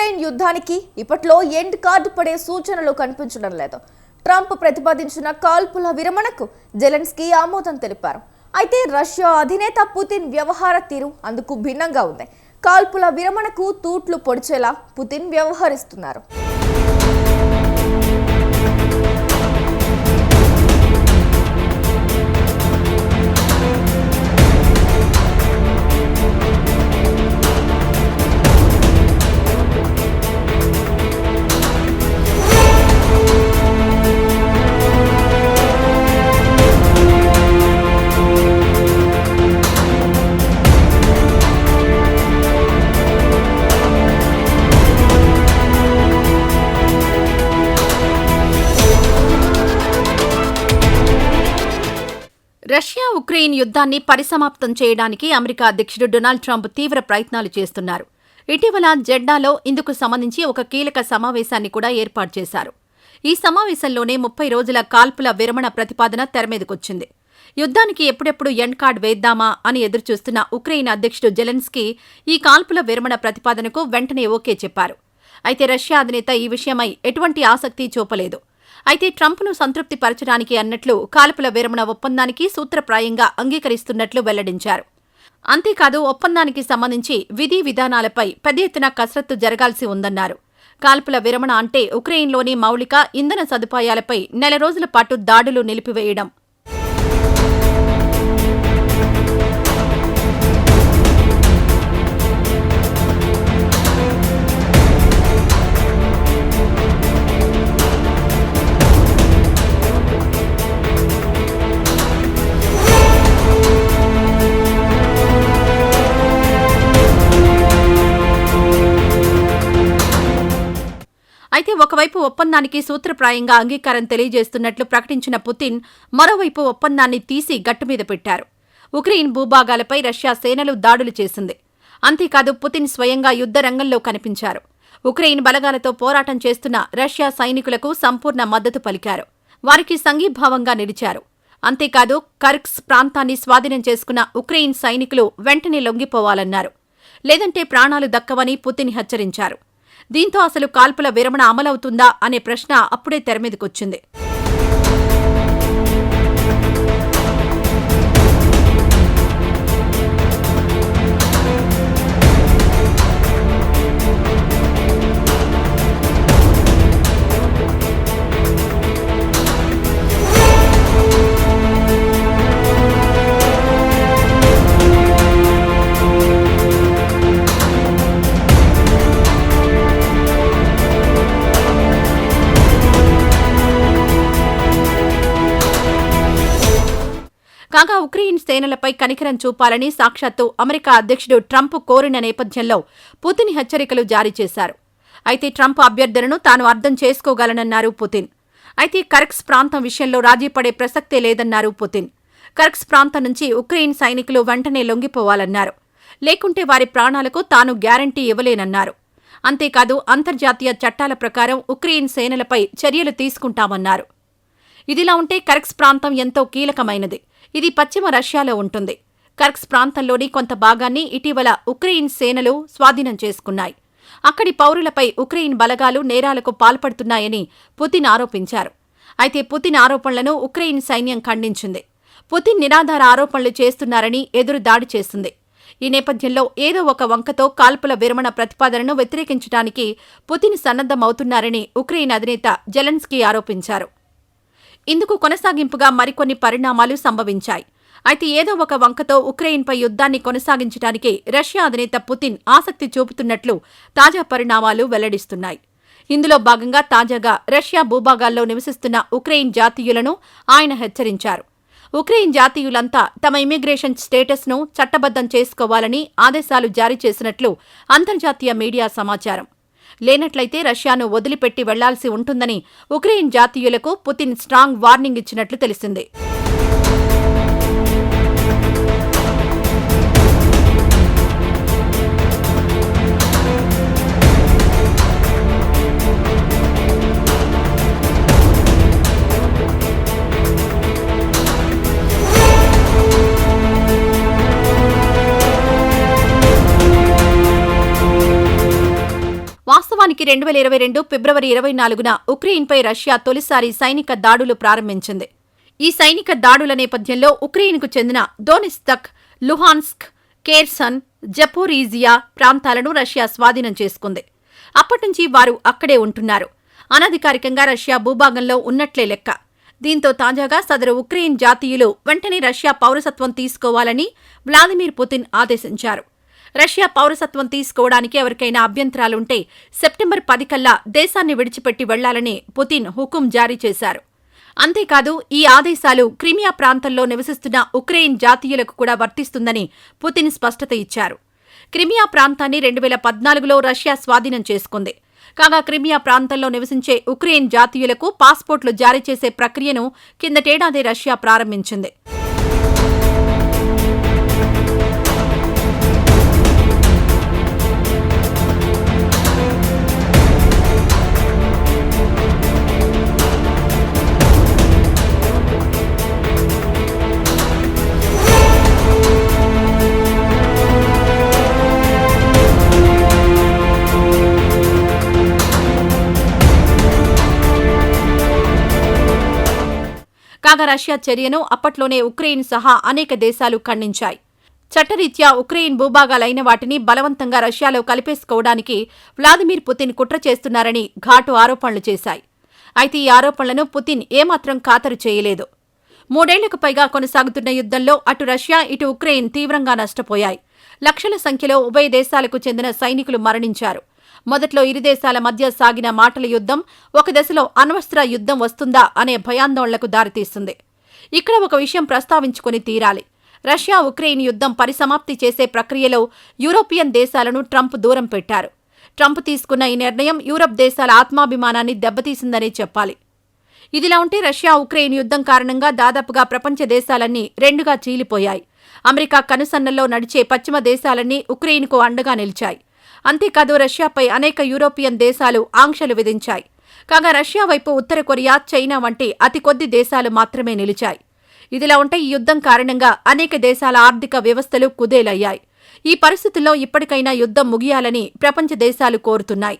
Ukraine యుద్ధానికి ఇప్పట్లో end card పడే సూచనలు కనిపించడం లేదు. ట్రంప్ ప్రతిపాదించిన కాల్పుల విరమణకు జెలెన్స్కీ ఆమోదం తెలిపారు. అయితే రష్యా అధినేత పుతిన్ వ్యవహార తీరు అందుకు భిన్నంగా ఉంది. కాల్పుల విరమణకు తూట్లు పొడిచేలా పుతిన్ వ్యవహరిస్తున్నారు. రష్యా ఉక్రెయిన్ యుద్ధాన్ని పరిసమాప్తం చేయడానికి అమెరికా అధ్యక్షుడు డొనాల్డ్ ట్రంప్ తీవ్ర ప్రయత్నాలు చేస్తున్నారు. ఇటీవల జెడ్డాలో ఇందుకు సంబంధించి ఒక కీలక సమావేశాన్ని కూడా ఏర్పాటు చేశారు. ఈ సమావేశంలోనే 30 రోజుల కాల్పుల విరమణ ప్రతిపాదన తెరమీదకొచ్చింది. యుద్ధానికి ఎప్పుడెప్పుడు ఎండ్ కార్డ్ వేద్దామా అని ఎదురుచూస్తున్న ఉక్రెయిన్ అధ్యక్షుడు జెలెన్స్కీ ఈ కాల్పుల విరమణ ప్రతిపాదనకు వెంటనే ఓకే చెప్పారు. అయితే రష్యా అధినేత ఈ విషయమై ఎటువంటి ఆసక్తి చూపలేదు. అయితే ట్రంప్ను సంతృప్తిపరచడానికి అన్నట్లు కాల్పుల విరమణ ఒప్పందానికి సూత్రప్రాయంగా అంగీకరిస్తున్నట్లు వెల్లడించారు. అంతేకాదు ఒప్పందానికి సంబంధించి విధి విధానాలపై పెద్ద ఎత్తున కసరత్తు జరగాల్సి ఉందన్నారు. కాల్పుల విరమణ అంటే ఉక్రెయిన్లోని మౌలిక ఇంధన సదుపాయాలపై నెల రోజుల పాటు దాడులు నిలిపివేయడం. అయితే ఒకవైపు ఒప్పందానికి సూత్రప్రాయంగా అంగీకారం తెలియజేస్తున్నట్లు ప్రకటించిన పుతిన్ మరోవైపు ఒప్పందాన్ని తీసి గట్టుమీద పెట్టారు. ఉక్రెయిన్ భూభాగాలపై రష్యా సేనలు దాడులు చేసింది. అంతేకాదు పుతిన్ స్వయంగా యుద్ధ రంగంలో కనిపించారు. ఉక్రెయిన్ బలగాలతో పోరాటం చేస్తున్న రష్యా సైనికులకు సంపూర్ణ మద్దతు పలికారు. వారికి సంఘీభావంగా నిలిచారు. అంతేకాదు కర్స్క్ ప్రాంతాన్ని స్వాధీనం చేసుకున్న ఉక్రెయిన్ సైనికులు వెంటనే లొంగిపోవాలన్నారు. లేదంటే ప్రాణాలు దక్కవని పుతిన్ హెచ్చరించారు. దీంతో అసలు కాల్పుల విరమణ అమలవుతుందా అనే ప్రశ్న అప్పుడే తెరమీదకొచ్చింది. కాగా ఉక్రెయిన్ సేనలపై కనికరం చూపాలని సాక్షాత్తు అమెరికా అధ్యక్షుడు ట్రంప్ కోరిన నేపథ్యంలో పుతిన్ హెచ్చరికలు జారీ చేశారు. అయితే ట్రంప్ అభ్యర్థనను తాను అర్థం చేసుకోగలనన్నారు పుతిన్. అయితే కర్స్క్ ప్రాంతం విషయంలో రాజీ పడే ప్రసక్తే లేదన్నారు పుతిన్. కర్స్క్ ప్రాంతం నుంచి ఉక్రెయిన్ సైనికులు వెంటనే లొంగిపోవాలన్నారు. లేకుంటే వారి ప్రాణాలకు తాను గ్యారంటీ ఇవ్వలేనన్నారు. అంతేకాదు అంతర్జాతీయ చట్టాల ప్రకారం ఉక్రెయిన్ సేనలపై చర్యలు తీసుకుంటామన్నారు. ఇదిలా ఉంటే కర్స్క్ ప్రాంతం ఎంతో కీలకమైనది. ఇది పశ్చిమ రష్యాలో ఉంటుంది. కర్స్క్ ప్రాంతంలోని కొంత భాగాన్ని ఇటీవల ఉక్రెయిన్ సేనలు స్వాధీనం చేసుకున్నాయి. అక్కడి పౌరులపై ఉక్రెయిన్ బలగాలు నేరాలకు పాల్పడుతున్నాయని పుతిన్ ఆరోపించారు. అయితే పుతిన్ ఆరోపణలను ఉక్రెయిన్ సైన్యం ఖండించింది. పుతిన్ నిరాధార ఆరోపణలు చేస్తున్నారని ఎదురు దాడి చేస్తుంది. ఈ నేపథ్యంలో ఏదో ఒక వంకతో కాల్పుల విరమణ ప్రతిపాదనను వ్యతిరేకించడానికి పుతిన్ సన్నద్దమవుతున్నారని ఉక్రెయిన్ అధినేత జెలెన్స్కీ ఆరోపించారు. ఇందుకు కొనసాగింపుగా మరికొన్ని పరిణామాలు సంభవించాయి. అయితే ఏదో ఒక వంకతో ఉక్రెయిన్పై యుద్ధాన్ని కొనసాగించడానికి రష్యా అధినేత పుతిన్ ఆసక్తి చూపుతున్నట్లు తాజా పరిణామాలు వెల్లడిస్తున్నాయి. ఇందులో భాగంగా తాజాగా రష్యా భూభాగాల్లో నివసిస్తున్న ఉక్రెయిన్ జాతీయులను ఆయన హెచ్చరించారు. ఉక్రెయిన్ జాతీయులంతా తమ ఇమిగ్రేషన్ స్టేటస్ను చట్టబద్దం చేసుకోవాలని ఆదేశాలు జారీ చేసినట్లు అంతర్జాతీయ మీడియా సమాచారం. లేనట్లయితే రష్యాను వదిలిపెట్టి వెళ్లాల్సి ఉంటుందని ఉక్రెయిన్ జాతీయులకు పుతిన్ స్ట్రాంగ్ వార్నింగ్ ఇచ్చినట్లు తెలిసింది. 2022 ఫిబ్రవరి 24న ఉక్రెయిన్పై రష్యా తొలిసారి సైనిక దాడులు ప్రారంభించింది. ఈ సైనిక దాడుల నేపథ్యంలో ఉక్రెయిన్కు చెందిన దోనెత్స్క్, లుహాన్స్క్, ఖెర్సన్, జపోరీజియా ప్రాంతాలను రష్యా స్వాధీనం చేసుకుంది. అప్పటినుంచి వారు అక్కడే ఉంటున్నారు. అనధికారికంగా రష్యా భూభాగంలో ఉన్నట్లే లెక్క. దీంతో తాజాగా సదరు ఉక్రెయిన్ జాతీయులు వెంటనే రష్యా పౌరసత్వం తీసుకోవాలని వ్లాదిమిర్ పుతిన్ ఆదేశించారు. రష్యా పౌరసత్వం తీసుకోవడానికి ఎవరికైనా అభ్యంతరాలుంటే సెప్టెంబర్ 10 కల్లా దేశాన్ని విడిచిపెట్టి వెళ్లాలని పుతిన్ హుకుం జారీ చేశారు. అంతేకాదు ఈ ఆదేశాలు క్రిమియా ప్రాంతంలో నివసిస్తున్న ఉక్రెయిన్ జాతీయులకు కూడా వర్తిస్తుందని పుతిన్ స్పష్టత ఇచ్చారు. క్రిమియా ప్రాంతాన్ని 2014లో రష్యా స్వాధీనం చేసుకుంది. కాగా క్రిమియా ప్రాంతంలో నివసించే ఉక్రెయిన్ జాతీయులకు పాస్పోర్ట్లు జారీ చేసే ప్రక్రియను కిందటేడాది రష్యా ప్రారంభించింది. కాగా రష్యా చర్యను అప్పట్లోనే ఉక్రెయిన్ సహా అనేక దేశాలు ఖండించాయి. చట్టరీత్యా ఉక్రెయిన్ భూభాగాలైన వాటిని బలవంతంగా రష్యాలో కలిపేసుకోవడానికి వ్లాదిమిర్ పుతిన్ కుట్ర చేస్తున్నారని ఘాటు ఆరోపణలు చేశాయి. అయితే ఈ ఆరోపణలను పుతిన్ ఏమాత్రం ఖాతరు చేయలేదు. 3 ఏళ్లకు పైగా కొనసాగుతున్న యుద్ధంలో అటు రష్యా ఇటు ఉక్రెయిన్ తీవ్రంగా నష్టపోయాయి. లక్షల సంఖ్యలో ఉభయ దేశాలకు చెందిన సైనికులు మరణించారు. మొదట్లో ఇరు దేశాల మధ్య సాగిన మాటల యుద్ధం ఒక దశలో అణ్వస్త్ర యుద్ధం వస్తుందా అనే భయాందోళనకు దారితీస్తుంది. ఇక్కడ ఒక విషయం ప్రస్తావించుకుని తీరాలి. రష్యా ఉక్రెయిన్ యుద్ధం పరిసమాప్తి చేసే ప్రక్రియలో యూరోపియన్ దేశాలను ట్రంప్ దూరం పెట్టారు. ట్రంప్ తీసుకున్న ఈ నిర్ణయం యూరప్ దేశాల ఆత్మాభిమానాన్ని దెబ్బతీసిందనే చెప్పాలి. ఇదిలా ఉంటే రష్యా ఉక్రెయిన్ యుద్ధం కారణంగా దాదాపుగా ప్రపంచ దేశాలన్నీ రెండుగా చీలిపోయాయి. అమెరికా కనుసన్నల్లో నడిచే పశ్చిమ దేశాలన్నీ ఉక్రెయిన్కు అండగా నిలిచాయి. అంతేకాదు రష్యాపై అనేక యూరోపియన్ దేశాలు ఆంక్షలు విధించాయి. కాగా రష్యా వైపు ఉత్తర కొరియా, చైనా వంటి అతి కొద్ది దేశాలు మాత్రమే నిలిచాయి. ఇదిలా ఉంటే ఈ యుద్ధం కారణంగా అనేక దేశాల ఆర్థిక వ్యవస్థలు కుదేలయ్యాయి. ఈ పరిస్థితుల్లో ఇప్పటికైనా యుద్ధం ముగియాలని ప్రపంచ దేశాలు కోరుతున్నాయి.